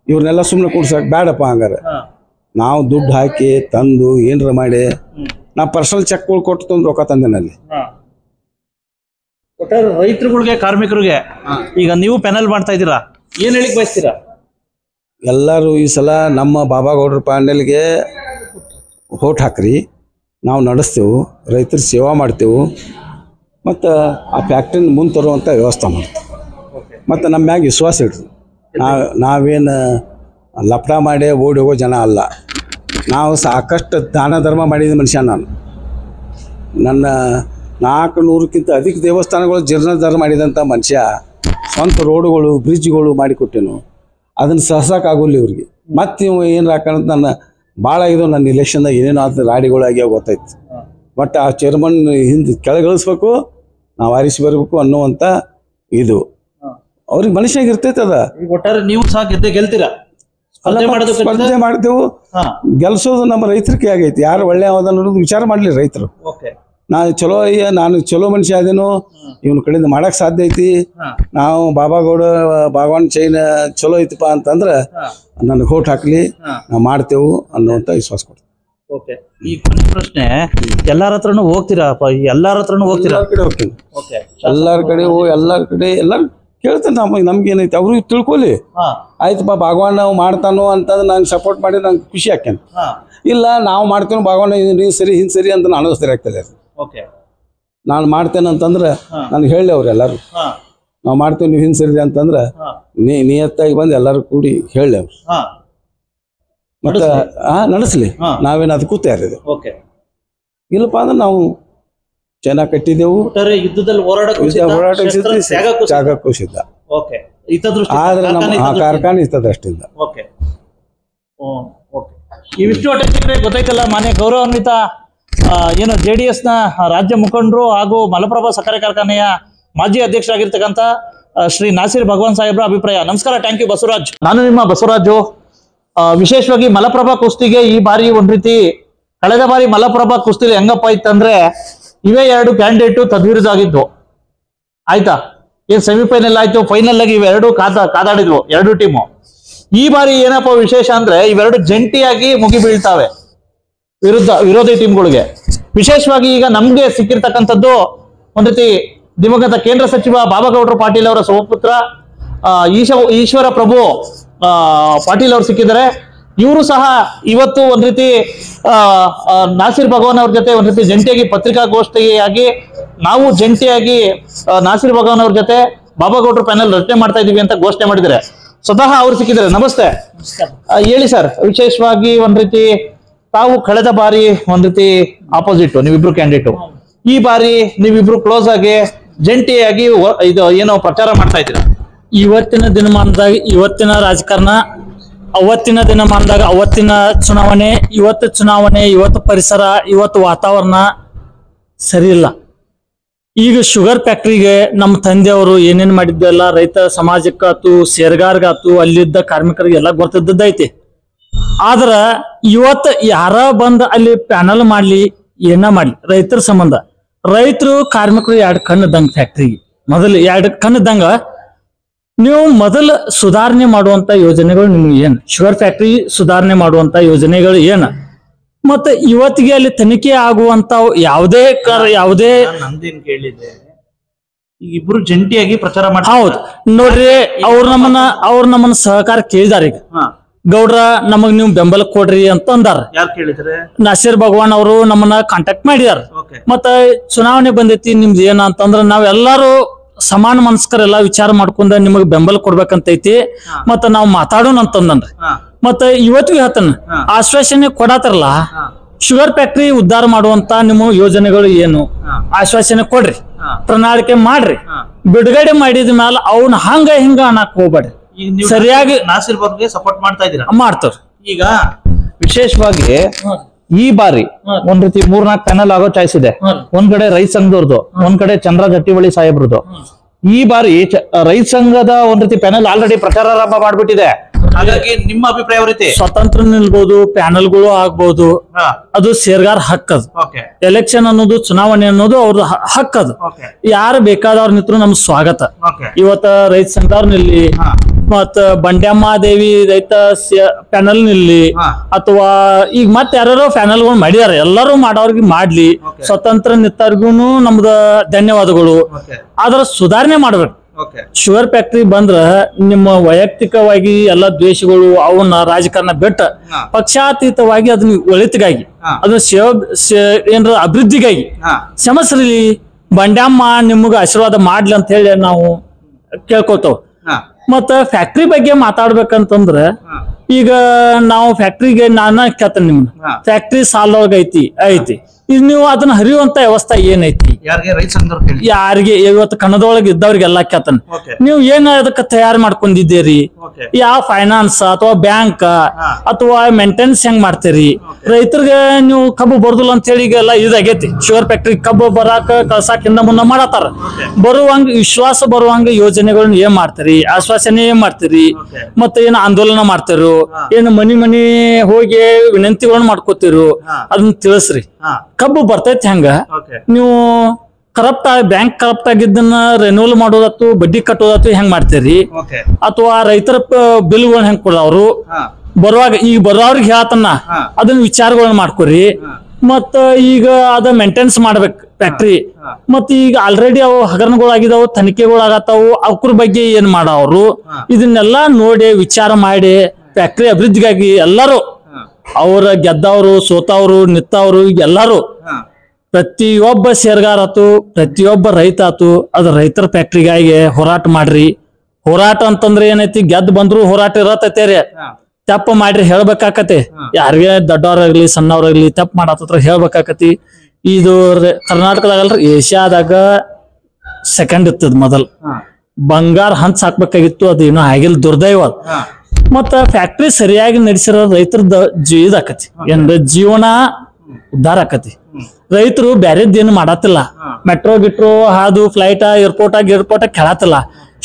ಇವ್ರನ್ನೆಲ್ಲ ಸುಮ್ಮನೆ ಕೂಡ್ಸಕ್ ಬೇಡಪ್ಪ. ಹಂಗಾರೆ ನಾವು ದುಡ್ಡು ಹಾಕಿ ತಂದು ಏನಾರ ಮಾಡಿ ನಾ ಪರ್ಸನಲ್ ಚೆಕ್ಗಳು ಕೊಟ್ಟು ತಂದು ರೊಕ್ಕ ತಂದೇನಲ್ಲಿ. ರೈತರುಗಳಿಗೆ, ಕಾರ್ಮಿಕರಿಗೆ ಈಗ ನೀವು ಪ್ಯಾನಲ್ ಮಾಡ್ತಾ ಇದ್ದೀರಾ, ಏನ್ ಹೇಳಿಕ್ ಬಯಸ್ತೀರಾ? ಎಲ್ಲರೂ ಈ ಸಲ ನಮ್ಮ ಬಾಬಾಗೌಡ್ರ ಪ್ಯಾನಲ್ಗೆ ವೋಟ್ ಹಾಕ್ರಿ. ನಾವು ನಡೆಸ್ತೇವೆ, ರೈತರ ಸೇವಾ ಮಾಡ್ತೇವೆ, ಮತ್ತು ಆ ಫ್ಯಾಕ್ಟ್ರಿನ ಮುಂದೆ ತರುವಂಥ ವ್ಯವಸ್ಥೆ ಮಾಡ್ತೇವೆ. ಮತ್ತು ನಮ್ಮ ಮ್ಯಾಗ ವಿಶ್ವಾಸ ಇಡ್ರಿ. ನಾವೇನು ಲಪಡ ಮಾಡಿ ಓಡಿ ಹೋಗೋ ಜನ ಅಲ್ಲ. ನಾವು ಸಾಕಷ್ಟು ದಾನ ಧರ್ಮ ಮಾಡಿದ ಮನುಷ್ಯ. ನನ್ನ 400ಕ್ಕಿಂತ ಅಧಿಕ ದೇವಸ್ಥಾನಗಳು ಜೀರ್ಣೋದ್ಧಾರ ಮಾಡಿದಂಥ ಮನುಷ್ಯ. ಸ್ವಂತ ರೋಡುಗಳು, ಬ್ರಿಡ್ಜ್ಗಳು ಮಾಡಿಕೊಟ್ಟೆನು. ಅದನ್ನು ಸಹಸಕ್ಕಾಗೋಲ್ಲ ಇವ್ರಿಗೆ. ಮತ್ತು ಇವು ಏನು ಹಾಕೋಣಂತ ನನ್ನ ಭಾಳ ಇದು. ನನ್ನ ಇಲೆಕ್ಷನ್ದಾಗ ಏನೇನೋ ಆದ ರಾಡಿಗಳಾಗ್ಯಾವ ಗೊತ್ತಾಯ್ತು. ಬಟ್ ಆ ಚೇರ್ಮನ್ ಹಿಂದೆ ಕೆಳಗಿಳಿಸ್ಬೇಕು, ನಾವು ಆರಿಸಿ ಬರಬೇಕು ಅನ್ನುವಂಥ ಇದು ಅವ್ರಿಗೆ ಮನುಷ್ಯನಾಗ ಇರ್ತೈತೆ. ಅದ ಒಟ್ಟಾರೆ ನೀವು ಸಹ ಗೆಲ್ತೀರಾ? ಸ್ಪರ್ಧೆ ಮಾಡ್ತೇವೆ. ಗೆಲ್ಸೋದು ನಮ್ಮ ರೈತರಿಗೆ ಆಗೈತಿ. ಯಾರು ಒಳ್ಳೆ ಯಾವ್ದು ಅನ್ನೋದು ವಿಚಾರ ಮಾಡಲಿ ರೈತರು. ನಾನು ಚಲೋ ಮನುಷ್ಯ ಅದೇನೋ, ಇವನ ಕಡೆಯಿಂದ ಮಾಡಕ್ ಸಾಧ್ಯ ಐತಿ. ನಾವು ಬಾಬಾಗೌಡ ಭಗವಾನ್ ಚೈನ್ ಚಲೋ ಐತಿಪ್ಪ ಅಂತಂದ್ರೆ ನನಗೆ ವೋಟ್ ಹಾಕ್ಲಿ, ನಾವು ಮಾಡ್ತೇವೆ ಅನ್ನುವಂಥ ವಿಶ್ವಾಸ ಕೊಡ್ತೀವಿ. ಈ ಪ್ರಶ್ನೆ, ಎಲ್ಲಾರ ಹತ್ರನು ಹೋಗ್ತೀರಾ? ಎಲ್ಲಾರ ಹತ್ರನು ಹೋಗ್ತೀರಾ? ಕಡೆ ಹೋಗ್ತೀನಿ, ಎಲ್ಲಾರ ಕಡೆ ಎಲ್ಲಾರು ಕೇಳ್ತೇನೆ. ನಮ್ಗೇನೈತಿ ಅವ್ರಿಗೆ ತಿಳ್ಕೊಲಿ. ಆಯ್ತಪ್ಪ ಭಗವಾನ್ ನಾವು ಮಾಡ್ತಾನೋ ಅಂತಂದ್ರೆ ನಂಗೆ ಸಪೋರ್ಟ್ ಮಾಡಿ ನಂಗೆ ಖುಷಿ ಹಾಕ್ಯಾನ. ಇಲ್ಲ ನಾವು ಮಾಡ್ತೇನೆ ಭಗವಾನ್ ನೀ ಸರಿ ಹಿಂಗೆ ಸರಿ ಅಂತ ನಾನು ಸರಿ ಆಗ್ತದೆ. ನಾನು ಮಾಡ್ತೇನೆ ಅಂತಂದ್ರೆ ನನಗೆ ಹೇಳಿ ಅವ್ರು ಎಲ್ಲರೂ ನಾವು ಮಾಡ್ತೇವೆ ನೀವು ಹಿಂಗೆ ಸರಿ ಅಂತಂದ್ರೆ ನಿಯತ್ತಾಗಿ ಬಂದು ಎಲ್ಲರೂ ಕೂಡಿ ಹೇಳಿ ಅವ್ರು ಮತ್ತೆ ನಡೆಸಲಿ. ನಾವೇನು ಅದಕ್ಕೂ ತಯಾರಿದೆ. ಇಲ್ಲಪ್ಪ ಅಂದ್ರೆ ನಾವು ಚೆನ್ನಾಗಿ ಕಟ್ಟಿದೆವು. ಯುದ್ಧದಲ್ಲಿ ಜಾಗಕ್ಕೂ ಸಿದ್ಧ. ಆದ್ರೆ ನಮ್ಮ ಕಾರ್ಖಾನೆ ಇರ್ತದೆ ಅಷ್ಟಿಂದ. ಇವಿಷ್ಟು ಗೊತ್ತಾಯ್ತಲ್ಲ. ಮಾನ್ಯ ಗೌರವಾನ್ವಿತ ಏನು JDS ನ ರಾಜ್ಯ ಮುಖಂಡರು ಹಾಗೂ ಮಲಪ್ರಭಾ ಸಕ್ಕರೆ ಕಾರ್ಖಾನೆಯ ಮಾಜಿ ಅಧ್ಯಕ್ಷರಾಗಿರ್ತಕ್ಕಂಥ ಶ್ರೀ ನಾಸೀರ್ ಭಗವಾನ್ ಸಾಹೇಬ್ರ ಅಭಿಪ್ರಾಯ. ನಮಸ್ಕಾರ. Thank you Basavaraj. ನಾನು ನಿಮ್ಮ ಬಸವರಾಜು. ವಿಶೇಷವಾಗಿ ಮಲಪ್ರಭಾ ಕುಸ್ತಿಗೆ ಈ ಬಾರಿ ಒಂದ್ ರೀತಿ ಕಳೆದ ಬಾರಿ ಮಲಪ್ರಭಾ ಕುಸ್ತಿಲಿ ಹೆಂಗಪ್ಪ ಇತ್ತಂದ್ರೆ ಇವೇ 2 ಕ್ಯಾಂಡಿಡೇಟು ತದ್ವಿರುದ್ಧ ಆಗಿದ್ದು. ಆಯ್ತಾ? ಏನ್ ಸೆಮಿಫೈನಲ್ ಆಯ್ತು, ಫೈನಲ್ ಆಗಿ ಇವೆರಡು ಕಾದಾಡಿದ್ವು 2 ಟೀಮು. ಈ ಬಾರಿ ಏನಪ್ಪ ವಿಶೇಷ ಅಂದ್ರೆ ಇವೆರಡು ಜಂಟಿಯಾಗಿ ಮುಗಿ ಬೀಳ್ತಾವೆ ವಿರೋಧಿ ಟೀಮ್ಗಳಿಗೆ. ವಿಶೇಷವಾಗಿ ಈಗ ನಮ್ಗೆ ಸಿಕ್ಕಿರ್ತಕ್ಕಂಥದ್ದು ಒಂದ್ ರೀತಿ ದಿವಂಗತ ಕೇಂದ್ರ ಸಚಿವ ಬಾಬಾಗೌಡ್ರ ಪಾಟೀಲ್ ಅವರ ಸುಪುತ್ರ ಈಶ್ವರ ಪ್ರಭು ಪಾಟೀಲ್ ಅವರು ಸಿಕ್ಕಿದ್ದಾರೆ. ಇವರು ಸಹ ಇವತ್ತು ಒಂದ್ ರೀತಿ ನಾಸೀರ್ ಭಗವಾನ್ ಅವ್ರ ಜೊತೆ ಒಂದ್ ರೀತಿ ಜಂಟಿಯಾಗಿ ಪತ್ರಿಕಾಗೋಷ್ಠಿಯಾಗಿ ನಾವು ಜಂಟಿಯಾಗಿ ನಾಸೀರ್ ಭಗವಾನ್ ಅವ್ರ ಜೊತೆ ಬಾಬಾಗೌಡರು ಪ್ಯಾನೆಲ್ ರಚನೆ ಮಾಡ್ತಾ ಇದೀವಿ ಅಂತ ಘೋಷಣೆ ಮಾಡಿದ್ದಾರೆ. ಸ್ವತಃ ಅವ್ರು ಸಿಕ್ಕಿದ್ದಾರೆ. ನಮಸ್ತೆ. ಹೇಳಿ ಸರ್, ವಿಶೇಷವಾಗಿ ಒಂದ್ ರೀತಿ ತಾವು ಕಳೆದ ಬಾರಿ ಒಂದ್ ರೀತಿ ಆಪೋಸಿಟ್ ನೀವಿಬ್ರು ಕ್ಯಾಂಡಿಡೇಟ್, ಈ ಬಾರಿ ನೀವಿಬ್ರು ಕ್ಲೋಸ್ ಆಗಿ ಜಂಟಿಯಾಗಿ ಇದು ಏನೋ ಪ್ರಚಾರ ಮಾಡ್ತಾ ಇದ್ದೀರಾ. ಇವತ್ತಿನ ದಿನಮಾನದಾಗ ಇವತ್ತಿನ ರಾಜಕಾರಣ, ಅವತ್ತಿನ ದಿನಮಾನದಾಗ ಅವತ್ತಿನ ಚುನಾವಣೆ, ಇವತ್ತು ಚುನಾವಣೆ, ಇವತ್ತು ಪರಿಸರ, ಇವತ್ತು ವಾತಾವರಣ ಸರಿ ಇಲ್ಲ. ಈಗ ಶುಗರ್ ಫ್ಯಾಕ್ಟ್ರಿಗೆ ನಮ್ಮ ತಂದೆಯವರು ಏನೇನ್ ಮಾಡಿದ್ದೆಲ್ಲ ರೈತ ಸಮಾಜಕ್ಕಾತು, ಸೇರ್ಗಾರ್ಗಾತು, ಅಲ್ಲಿದ್ದ ಕಾರ್ಮಿಕರಿಗೆಲ್ಲ ಗೊತ್ತಿದ್ದೈತಿ. ಆದ್ರ ಇವತ್ತು ಯಾರ ಬಂದ ಅಲ್ಲಿ ಪ್ಯಾನಲ್ ಮಾಡ್ಲಿ, ಏನ ಮಾಡ್ಲಿ, ರೈತರ ಸಂಬಂಧ, ರೈತರು ಕಾರ್ಮಿಕರು ಎರಡು ಕಣ್ಣದಂಗ ಫ್ಯಾಕ್ಟ್ರಿಗೆ ಮೊದಲು ಎರಡು ಕಣ್ಣದಂಗ ನೀವು ಮೊದಲು ಸುಧಾರಣೆ ಮಾಡುವಂತ ಯೋಜನೆಗಳು ನಿಮ್ಗೆ ಏನ್, ಶುಗರ್ ಫ್ಯಾಕ್ಟ್ರಿ ಸುಧಾರಣೆ ಮಾಡುವಂತ ಯೋಜನೆಗಳು ಏನ, ಮತ್ತೆ ಇವತ್ತಿಗೆ ಅಲ್ಲಿ ತನಿಖೆ ಆಗುವಂತ ಯಾವುದೇ ನಂದೇನ್ ಕೇಳಿದೆ, ಈಗ ಇಬ್ರು ಜಂಟಿಯಾಗಿ ಪ್ರಚಾರ ಮಾಡಿ. ಹೌದು ನೋಡ್ರಿ, ಅವ್ರು ನಮ್ಮನ್ನ ಸಹಕಾರ ಕೇಳಿದಾರ. ಈಗ ಗೌಡ್ರ ನಮಗ್ ನೀವು ಬೆಂಬಲ ಕೊಡ್ರಿ ಅಂತ ಅಂದಾರ. ಯಾರು ಕೇಳಿದ್ರೆ? ನಾಸೀರ್ ಭಗವಾನ್ ಅವರು ನಮ್ಮನ್ನ ಕಾಂಟ್ಯಾಕ್ಟ್ ಮಾಡಿದಾರ. ಮತ್ತ ಚುನಾವಣೆ ಬಂದೈತಿ ನಿಮ್ದು ಏನ ಅಂತಂದ್ರ ನಾವೆಲ್ಲಾರು ಸಮಾನ ಮನಸ್ಕರೆಲ್ಲ ವಿಚಾರ ಮಾಡ್ಕೊಂಡ ನಿಮಗ್ ಬೆಂಬಲ ಕೊಡ್ಬೇಕಂತೈತಿ, ಮತ್ತ ನಾವ್ ಮಾತಾಡೋಣ ಅಂತಂದನ್ರಿ. ಮತ್ತ ಇವತ್ತಿಗೆ ಹೇಳ್ತಾನ ಆಶ್ವಾಸನೆ ಕೊಡಾತಾರಲ್ಲ, ಶುಗರ್ ಫ್ಯಾಕ್ಟ್ರಿ ಉದ್ಧಾರ ಮಾಡುವಂತ ನಿಮ್ಮ ಯೋಜನೆಗಳು ಏನು, ಆಶ್ವಾಸನೆ ಕೊಡ್ರಿ, ಪ್ರಣಾಳಿಕೆ ಮಾಡ್ರಿ, ಬಿಡುಗಡೆ ಮಾಡಿದ ಮ್ಯಾಲ ಅವ್ನ ಹಂಗ ಹಿಂಗ ಅನ್ನಕ್ ಹೋಗ್ಬೇಡ್ರಿ. ಸರಿಯಾಗಿ ನಾಸಿರ್ ಬಗ್ಗೆ ಸಪೋರ್ಟ್ ಮಾಡ್ತಾ ಇದ್ದೀರಾ? ಮಾಡ್ತಾರ. ಈಗ ವಿಶೇಷವಾಗಿ ಈ ಬಾರಿ ಒಂದ್ ರೀತಿ 3-4 ಪ್ಯಾನಲ್ ಆಗೋ ಚಾಯ್ಸ್ ಇದೆ. ಒಂದ್ ಕಡೆ ರೈತ ಸಂಘದವ್ರದ್ದು, ಒಂದ್ ಕಡೆ ಚಂದ್ರ ಜಟ್ಟಿವಳಿ ಸಾಹೇಬ್ರದ್ದು. ಈ ಬಾರಿ ರೈತ ಸಂಘದ ಒಂದ್ ರೀತಿ ಪ್ಯಾನಲ್ ಆಲ್ರೆಡಿ ಪ್ರಚಾರ ಆರಂಭ ಮಾಡ್ಬಿಟ್ಟಿದೆ. ಹಾಗಾಗಿ ನಿಮ್ಮ ಅಭಿಪ್ರಾಯ ಯಾವ ರೀತಿ? ಸ್ವತಂತ್ರ ನಿಲ್ಬಹುದು, ಪ್ಯಾನಲ್ಗಳು ಆಗ್ಬಹುದು, ಅದು ಸೇರ್ಗಾರ್ ಹಕ್ಕದು. ಎಲೆಕ್ಷನ್ ಅನ್ನೋದು, ಚುನಾವಣೆ ಅನ್ನೋದು ಅವ್ರದ್ದು ಹಕ್ಕದು. ಯಾರು ಬೇಕಾದವ್ರ ನಿಂತರು ನಮ್ ಸ್ವಾಗತ. ಇವತ್ತ ರೈತ ಸಂಘದವ್ರ ನಿಲ್ಲಿ, ಮತ್ತ ಬಂಡ್ಯಮ್ಮ ದೇವಿ ರೈತ ಪ್ಯಾನಲ್ ನಿಲ್ಲಿ, ಅಥವಾ ಈಗ ಮತ್ತೆ ಯಾರು ಪ್ಯಾನಲ್ಗಳು ಮಾಡಿದಾರೆ, ಎಲ್ಲರೂ ಮಾಡೋರ್ಗೆ ಮಾಡ್ಲಿ. ಸ್ವತಂತ್ರ ನಿಂತವ್ರಿಗೂ ನಮ್ದ ಧನ್ಯವಾದಗಳು. ಆದ್ರ ಸುಧಾರಣೆ ಮಾಡ್ಬೇಕು. ಶುಗರ್ ಫ್ಯಾಕ್ಟ್ರಿ ಬಂದ್ರ ನಿಮ್ಮ ವೈಯಕ್ತಿಕವಾಗಿ ಎಲ್ಲ ದ್ವೇಷಗಳು ಅವನ್ನ ರಾಜಕಾರಣ ಬಿಟ್ಟ ಪಕ್ಷಾತೀತವಾಗಿ ಅದನ್ನ ಒಳಿತಿಗಾಗಿ, ಅದನ್ನ ಏನ್ರ ಅಭಿವೃದ್ಧಿಗಾಗಿ ಶ್ರಮಿಸ್ರಿ. ಬಂಡ್ಯಮ್ಮ ನಿಮಗ ಆಶೀರ್ವಾದ ಮಾಡ್ಲಿ ಅಂತ ಹೇಳಿ ನಾವು ಕೇಳ್ಕೊತೇವ್. ಮತ್ತ ಫ್ಯಾಕ್ಟ್ರಿ ಬಗ್ಗೆ ಮಾತಾಡ್ಬೇಕಂತಂದ್ರ ಈಗ ನಾವು ಫ್ಯಾಕ್ಟ್ರಿಗೆ ನಾನ ಕೇಳ್ತೇನೆ, ನಿಮ್ನ ಫ್ಯಾಕ್ಟ್ರಿ ಸಾಲದೊಳಗ ಐತಿ ಈಗ ನೀವು ಅದನ್ನ ಹರಿಯುವಂತ ವ್ಯವಸ್ಥೆ ಏನೈತಿ? ಯಾರಿಗೆ ಇವತ್ತು ಕನ್ನಡದೊಳಗೆ ಇದ್ದವ್ರಿಗೆಲ್ಲ ಕೇಳ್ತಾನೆ, ನೀವು ಏನ್ ಅದಕ್ಕೆ ತಯಾರು ಮಾಡ್ಕೊಂಡಿದ್ದೀರಿ? ಯಾವ ಫೈನಾನ್ಸ್ ಅಥವಾ ಬ್ಯಾಂಕ್ ಅಥವಾ ಮೇಂಟೆನೆನ್ಸ್ ಹೆಂಗ್ ಮಾಡ್ತೀರಿ? ರೈತರಿಗೆ ನೀವು ಕಬ್ಬು ಬರ್ದಿಲ್ಲ ಅಂತ ಹೇಳಿ ಈಗೆಲ್ಲ ಇದಾಗೈತಿ. ಶುಗರ್ ಫ್ಯಾಕ್ಟ್ರಿ ಕಬ್ಬು ಬರಾಕ ಕಳ್ಸಾಕ ಹಿಂದ ಮುಂದ ಮಾಡತ್ತಾರ. ಬರುವಂಗ ವಿಶ್ವಾಸ ಬರುವಂಗ ಯೋಜನೆಗಳನ್ನ ಏನ್ ಮಾಡ್ತೀರಿ? ಆಶ್ವಾಸನೆ ಏನ್ ಮಾಡ್ತೀರಿ? ಮತ್ತೆ ಏನ್ ಆಂದೋಲನ ಮಾಡ್ತಿರು? ಏನ್ ಮನಿ ಹೋಗಿ ವಿನಂತಿಗಳನ್ನ ಮಾಡ್ಕೋತಿರು? ಅದನ್ನ ತಿಳಿಸ್ರಿ. ಕಬ್ಬು ಬರ್ತೈತಿ ಹೆಂಗ? ನೀವು ಬ್ಯಾಂಕ್ ಕರಪ್ಟ್ ಆಗಿದ್ದನ್ನ ರೆನ್ಯೂವಲ್ ಮಾಡೋದತ್ತು, ಬಡ್ಡಿ ಕಟ್ಟೋದತ್ತು ಹೆಂಗ್ ಮಾಡ್ತೀರಿ? ಅಥವಾ ರೈತರ ಬಿಲ್ಗಳನ್ನ ಹೆಂಗ್ ಕೊಡೋರು? ಬರುವಾಗ ಈಗ ಬರೋವ್ರಿಗೆ ಹೇಳ್ತಾನ ಅದನ್ನ ವಿಚಾರಗಳನ್ನ ಮಾಡ್ಕೊರಿ. ಮತ್ತ ಈಗ ಅದ ಮೇಂಟೆನೆನ್ಸ್ ಮಾಡ್ಬೇಕು ಫ್ಯಾಕ್ಟ್ರಿ. ಮತ್ತ ಈಗ ಆಲ್ರೆಡಿ ಅವು ಹಗರಣಗಳಾಗಿದಾವು, ತನಿಖೆಗಳಾಗತ್ತಾವು, ಅವ್ರ ಬಗ್ಗೆ ಏನ್ ಮಾಡವ್ರು? ಇದನ್ನೆಲ್ಲಾ ನೋಡಿ ವಿಚಾರ ಮಾಡಿ ಫ್ಯಾಕ್ಟ್ರಿ ಅಭಿವೃದ್ಧಿಗಾಗಿ ಎಲ್ಲರೂ, ಅವ್ರ ಗೆದ್ದವ್ರು, ಸೋತವ್ರು, ನಿತ್ತವ್ರು, ಎಲ್ಲಾರು, ಪ್ರತಿಯೊಬ್ಬ ಸೇರ್ಗಾರ ಆತು, ಪ್ರತಿಯೊಬ್ಬ ರೈತ ಆತು, ಅದ ರೈತರ ಫ್ಯಾಕ್ಟ್ರಿಗಾಗಿ ಹೋರಾಟ ಮಾಡ್ರಿ. ಹೋರಾಟ ಅಂತಂದ್ರೆ ಏನೈತಿ? ಗೆದ್ದು ಬಂದ್ರು ಹೋರಾಟ ಇರತೈತೇರಿ. ತಪ್ಪ ಮಾಡ್ರಿ ಹೇಳ್ಬೇಕಾಕತಿ. ಯಾರಿಗೆ ದೊಡ್ಡವ್ರಾಗ್ಲಿ ಸಣ್ಣವ್ರಾಗ್ಲಿ ತಪ್ಪ ಮಾಡತ್ತ ಹೇಳ್ಬೇಕಾಕತಿ. ಇದು ಕರ್ನಾಟಕದಾಗಲ್ರಿ, ಏಷ್ಯಾದಾಗ ಸೆಕೆಂಡ್ ಇರ್ತದ. ಮೊದಲ್ ಬಂಗಾರ ಹಂಚ್ ಹಾಕ್ಬೇಕಾಗಿತ್ತು, ಅದು ಏನೋ ಆಗಿಲ್ಲ, ದುರ್ದೈವ. ಮತ್ತ ಫ್ಯಾಕ್ಟ್ರಿ ಸರಿಯಾಗಿ ನಡೆಸಿರೋ ರೈತರದ ಇದಾಕತಿ, ಏನ್ ಜೀವನ ಉದ್ಧಾರ ಆಕತಿ. ರೈತರು ಬ್ಯಾರೇದೇನು ಮಾಡತ್ತಿಲ್ಲ, ಮೆಟ್ರೋ ಗಿಟ್ರೋ ಹಾದು ಫ್ಲೈಟ್ ಏರ್ಪೋರ್ಟ್ ಕೆಳತಿಲ್ಲ.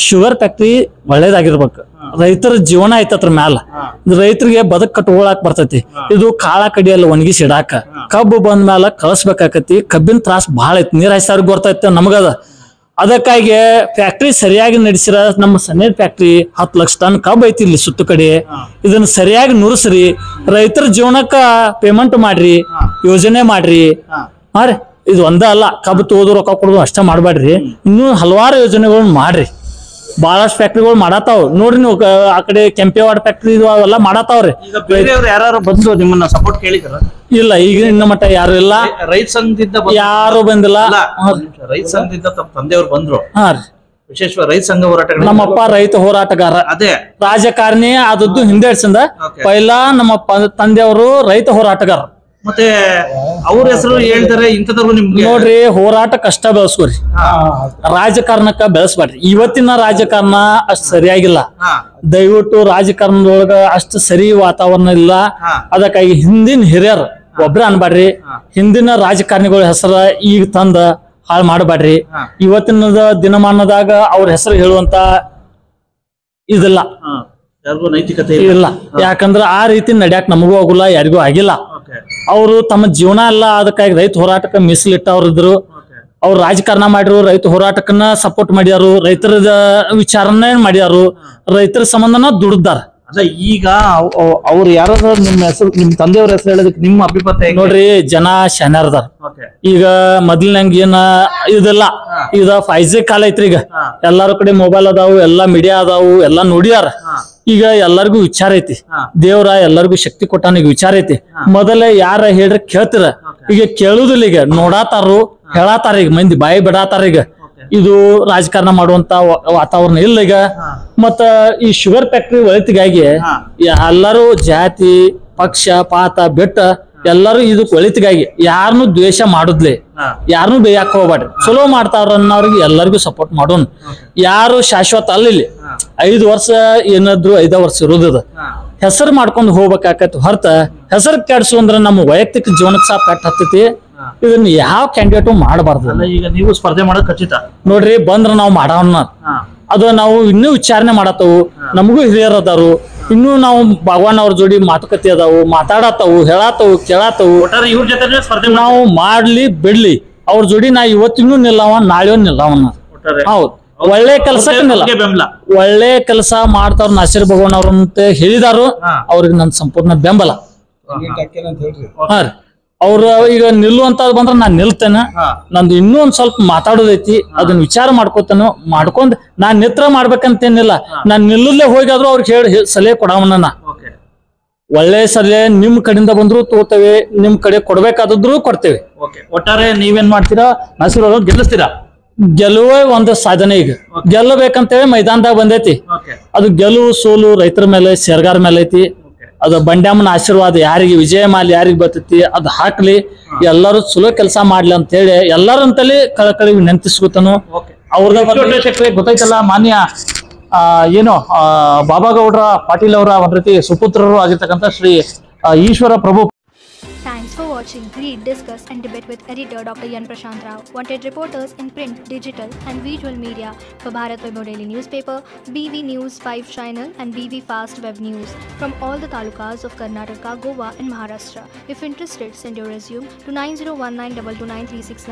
ಶುಗರ್ ಫ್ಯಾಕ್ಟ್ರಿ ಒಳ್ಳೇದಾಗಿರ್ಬೇಕು, ರೈತರ ಜೀವನ ಐತತ್ರ ಮ್ಯಾಲ. ರೈತರಿಗೆ ಬದುಕ್ ಕಟ್ಕೊಳಕ್ ಬರ್ತೈತಿ. ಇದು ಕಾಳ ಕಡಿಯಲ್ಲಿ ಒಣಗಿಸಿ ಇಡಾಕ, ಕಬ್ಬು ಬಂದ ಮ್ಯಾಲ ಕಳಿಸ್ಬೇಕಾಕತಿ. ಕಬ್ಬಿನ ತ್ರಾಸ್ ಬಹಳ ಐತಿ, ನೀರ್ ಹಾಯ್ಸಾರ್ಗ್ ಬರ್ತೈತಿ ನಮಗದ. ಅದಕ್ಕಾಗಿ ಫ್ಯಾಕ್ಟ್ರಿ ಸರಿಯಾಗಿ ನಡೆಸಿರ ನಮ್ಮ ಸಣ್ಣ ಫ್ಯಾಕ್ಟ್ರಿ 10 ಲಕ್ಷ ಟನ್ ಕಬ್ಬು ಐತಿ ಇಲ್ಲಿ ಸುತ್ತ ಕಡೆ. ಇದನ್ನ ಸರಿಯಾಗಿ ನುರಿಸ್ರಿ, ರೈತರ ಜೀವನಕ್ಕ ಪೇಮೆಂಟ್ ಮಾಡ್ರಿ, ಯೋಜನೆ ಮಾಡ್ರಿ. ರೀ ಇದು ಒಂದ ಅಲ್ಲ, ಕಬ್ಬು ತೋದು ರೊಕ್ಕ ಕೊಡೋದು ಅಷ್ಟೇ ಮಾಡ್ಬೇಡ್ರಿ, ಇನ್ನೂ ಹಲವಾರು ಯೋಜನೆಗಳನ್ನ ಮಾಡ್ರಿ. ಬಹಳಷ್ಟು ಫ್ಯಾಕ್ಟ್ರಿಗಳು ಮಾಡತಾವ್ ನೋಡ್ರಿ. ನೀವು ಆ ಕಡೆ ಕೆಂಪೇವಾಡ ಫ್ಯಾಕ್ಟ್ರಿ ಅವೆಲ್ಲ ಮಾಡತಾವ್ರಿ. ಯಾರು ಬಂದು ನಿಮ್ಮನ್ನ ಸಪೋರ್ಟ್ ಕೇಳಿದಾರ? ಇಲ್ಲ, ಈಗ ಇನ್ನ ಮಟ್ಟ ಯಾರು ಇಲ್ಲ. ರೈತ ಸಂಘದಿಂದ ಯಾರು ಬಂದಿಲ್ಲ. ರೈತ ಸಂಘದಿಂದ ತಮ್ಮ ತಂದೆಯವ್ರು ಬಂದ್ರು. ಹಾ ರೀ, ವಿಶೇಷವಾಗಿ ರೈತ ಸಂಘ ಹೋರಾಟಗಳು ನಮ್ಮಪ್ಪ ರೈತ ಹೋರಾಟಗಾರ, ಅದೇ ರಾಜಕಾರಣಿ ಆದದ್ದು ಹಿಂದೆ ಹಿಡ್ಸಿಂದ. ಪೈಲಾ ನಮ್ಮ ತಂದೆಯವರು ರೈತ ಹೋರಾಟಗಾರ. ಮತ್ತೆ ಅವ್ರ ಹೆಸರು ಹೇಳ್ತಾರೆ ಇಂಥದವ್ರು ನಿಮ್ಗೆ ನೋಡ್ರಿ, ಹೋರಾಟ ಕಷ್ಟ ಬೆಳೆಸ್ಕೋರಿ, ರಾಜಕಾರಣಕ್ಕ ಬೆಳೆಸ್ಬೇಡ್ರಿ. ಇವತ್ತಿನ ರಾಜಕಾರಣ ಅಷ್ಟ್ ಸರಿಯಾಗಿಲ್ಲ. ದಯವಿಟ್ಟು ರಾಜಕಾರಣದೊಳಗ ಅಷ್ಟು ಸರಿ ವಾತಾವರಣ ಇಲ್ಲ. ಅದಕ್ಕಾಗಿ ಹಿಂದಿನ ಹಿರಿಯರ್ ಒಬ್ರ ಅನ್ಬೇಡ್ರಿ, ಹಿಂದಿನ ರಾಜಕಾರಣಿಗಳ ಹೆಸರ ಈಗ ತಂದ ಹಾಳು ಮಾಡಬೇಡ್ರಿ. ಇವತ್ತಿನ ದಿನಮಾನದಾಗ ಅವ್ರ ಹೆಸರು ಹೇಳುವಂತ ಇದಿಲ್ಲ, ನೈತಿಕತೆ ಇಲ್ಲ. ಯಾಕಂದ್ರ ಆ ರೀತಿ ನಡ್ಯಾಕ್ ನಮಗೂ ಆಗುಲ್ಲ, ಯಾರಿಗೂ ಆಗಿಲ್ಲ. ಅವರು ತಮ್ಮ ಜೀವನ ಎಲ್ಲ ಅದಕ್ಕಾಗಿ ರೈತ ಹೋರಾಟಕ್ಕೆ ಮೀಸಲಿಟ್ಟವ್ರು ಇದ್ರು. ಅವ್ರು ರಾಜಕಾರಣ ಮಾಡಿರು, ರೈತ ಹೋರಾಟಕ್ಕನ್ನ ಸಪೋರ್ಟ್ ಮಾಡ್ಯಾರು, ರೈತರ ವಿಚಾರನೇ ಮಾಡ್ಯಾರು, ರೈತರ ಸಂಬಂಧನ ದುಡ್ದಾರ. ಅದ ಈಗ ಅವ್ರು ಯಾರಾದ್ರೂ ನಿಮ್ಮ ಹೆಸರು, ನಿಮ್ ತಂದೆಯವ್ರ ಹೆಸರು ಹೇಳೋದಕ್ಕೆ ನಿಮ್ಮ ಅಭಿಪ್ರಾಯ ನೋಡ್ರಿ, ಜನ ಶಾನ್ಯಾರದಾರ. ಈಗ ಮೊದ್ಲಿನಂಗ ಏನ ಇದೆಲ್ಲ ಈಗ 5G ಕಾಲ ಐತ್ರಿ. ಈಗ ಎಲ್ಲಾರ ಕಡೆ ಮೊಬೈಲ್ ಅದಾವು, ಎಲ್ಲಾ ಮೀಡಿಯಾ ಅದಾವು, ಎಲ್ಲಾ ನೋಡ್ಯಾರ. ಈಗ ಎಲ್ಲರಿಗೂ ವಿಚಾರ ಐತಿ, ದೇವ್ರ ಎಲ್ಲರಿಗೂ ಶಕ್ತಿ ಕೊಟ್ಟಾನ, ಈಗ ವಿಚಾರ ಐತಿ. ಮೊದಲ ಯಾರ ಹೇಳ್ರಿ ಕೇಳ್ತಿರ, ಈಗ ಕೇಳುದಿಲ್ಲ, ಈಗ ನೋಡಾತಾರು, ಹೇಳಾತಾರ. ಈಗ ಮಂದಿ ಬಾಯಿ ಬಿಡಾತಾರ. ಈಗ ಇದು ರಾಜಕಾರಣ ಮಾಡುವಂತ ವಾತಾವರಣ ಇಲ್ಲ ಈಗ. ಮತ್ತ ಈ ಶುಗರ್ ಫ್ಯಾಕ್ಟರಿ ಒಳಿತಿಗಾಗಿ ಎಲ್ಲರೂ ಜಾತಿ ಪಕ್ಷ ಪಾತ ಬಿಟ್ಟ ಎಲ್ಲರೂ ಇದಕ್ ಒಳಿತಿಗಾಗಿ ಯಾರನ್ನು ದ್ವೇಷ ಮಾಡುದ್ಲಿ, ಯಾರನ್ನು ಬೇಯಕ್ ಹೋಗ್ಬೇಡ್ರಿ. ಚಲೋ ಮಾಡ್ತಾರ ಅನ್ನೋರಿಗೆ ಎಲ್ಲರಿಗೂ ಸಪೋರ್ಟ್ ಮಾಡೋಣ. ಯಾರು ಶಾಶ್ವತ ಅಲ್ಲಿ 5 ವರ್ಷ ಏನಾದ್ರು 5 ವರ್ಷ ಇರೋದದ ಹೆಸರು ಮಾಡ್ಕೊಂಡು ಹೋಗ್ಬೇಕಾಕತ್ ಹೊರತ ಹೆಸರು ಕೆಡ್ಸು ಅಂದ್ರೆ ನಮ್ಮ ವೈಯಕ್ತಿಕ ಜೀವನಕ್ಕೆ ಸಹ ಪೆಟ್ಟು ಹತ್ತೈತಿ. ಇದನ್ನ ಯಾವ ಕ್ಯಾಂಡಿಡೇಟು ಮಾಡಬಾರ್ದು. ಈಗ ನೀವು ಸ್ಪರ್ಧೆ ಮಾಡೋದು ಖಚಿತ ನೋಡ್ರಿ, ಬಂದ್ರ ನಾವು ಮಾಡೋಣ. ಅದು ನಾವು ಇನ್ನೂ ವಿಚಾರಣೆ ಮಾಡತ್ತವು, ನಮಗೂ ಹಿರಿಯರ್ ಅದಾರು, ಇನ್ನೂ ನಾವು ಭಗವಾನ್ ಅವ್ರ ಜೋಡಿ ಮಾತುಕತೆ ಅದಾವು, ಮಾತಾಡತ್ತವು, ಹೇಳತ್ತವು, ಕೇಳತ್ತವು. ಇವ್ರ ಜೊತೆ ಸ್ಪರ್ಧೆ ನಾವು ಮಾಡ್ಲಿ ಬಿಡ್ಲಿ ಅವ್ರ ಜೋಡಿ ನಾ ಇವತ್ತಿನೂ ನಿಲ್ಲವ, ನಾಳೆ ನಿಲ್ಲವನ್ನ. ಹೌದು, ಒಳ್ಳೆ ಕೆಲಸಕ್ಕೆ ನಿಲ್ಲ, ಒಳ್ಳೆ ಕೆಲಸ ಮಾಡ್ತಾರ ನಾಸಿರ್ ಭಗವಾನ್ ಅವ್ರಂತ ಹೇಳಿದಾರು, ಅವ್ರಿಗೆ ನನ್ ಸಂಪೂರ್ಣ ಬೆಂಬಲ. ಹಾ ರೀ, ಅವ್ರ ಈಗ ನಿಲ್ಲುವಂತ ಬಂದ್ರ ನಾನ್ ನಿಲ್ತೇನೆ. ನಂದು ಇನ್ನೂ ಒಂದ್ ಸ್ವಲ್ಪ ಮಾತಾಡೋದೈತಿ, ಅದನ್ನ ವಿಚಾರ ಮಾಡ್ಕೋತೇನೆ. ಮಾಡ್ಕೊಂಡ್ ನಾನ್ ನಿತ್ರ ಮಾಡ್ಬೇಕಂತೇನಿಲ್ಲ, ನಾನ್ ನಿಲ್ಲಲ್ಲೇ ಹೋಗಾದ್ರು ಅವ್ರಿಗೆ ಹೇಳಿ ಸಲಹೆ ಕೊಡವನ್ನ. ಒಳ್ಳೆ ಸಲಹೆ ನಿಮ್ ಕಡೆಯಿಂದ ಬಂದ್ರು ತಗೋತೇವೆ, ನಿಮ್ ಕಡೆ ಕೊಡ್ಬೇಕಾದ್ರು ಕೊಡ್ತೇವೆ. ಒಟ್ಟಾರೆ ನೀವೇನ್ ಮಾಡ್ತೀರಾ, ನಾಸಿರ್ ಅವ್ರನ್ನ ಗೆಲ್ಲಿಸ್ತೀರಾ? ಗೆಲುವೇ ಒಂದು ಸಾಧನೆ. ಈಗ ಗೆಲ್ಲಬೇಕಂತೇಳಿ ಮೈದಾನದಾಗ ಬಂದೈತಿ. ಅದು ಗೆಲುವು ಸೋಲು ರೈತರ ಮೇಲೆ, ಶೇರ್ಗಾರ ಮೇಲೆ ಐತಿ. ಅದು ಬಂಡ್ಯಾಮನ ಆಶೀರ್ವಾದ ಯಾರಿಗೆ ವಿಜಯ ಮಾಲಿ ಯಾರಿಗೆ ಬರ್ತೈತಿ ಅದ್ ಹಾಕ್ಲಿ, ಎಲ್ಲರೂ ಚಲೋ ಕೆಲಸ ಮಾಡ್ಲಿ ಅಂತ ಹೇಳಿ ಎಲ್ಲರಂತಲ್ಲಿ ಕಳಕಳಿ ವಿನಂತಿಸ್ಕೊತಾನು. ಅವ್ರ ಗೊತ್ತಾಯ್ತಲ್ಲ, ಮಾನ್ಯ ಏನು ಬಾಬಾಗೌಡ್ರ ಪಾಟೀಲ್ ಅವರ ಒಂದ್ ರೀತಿ ಸುಪುತ್ರರು ಆಗಿರ್ತಕ್ಕಂಥ ಶ್ರೀ ಈಶ್ವರ ಪ್ರಭು. Thanks for watching. Read, discuss and debate with editor Dr. Yan Prashant Rao. Wanted reporters in print, digital and visual media for Bharat Vaibhav Daily Newspaper, BV News 5 Channel and BV Fast Web News from all the talukas of Karnataka, Goa and Maharashtra. If interested, send your resume to 9019229369.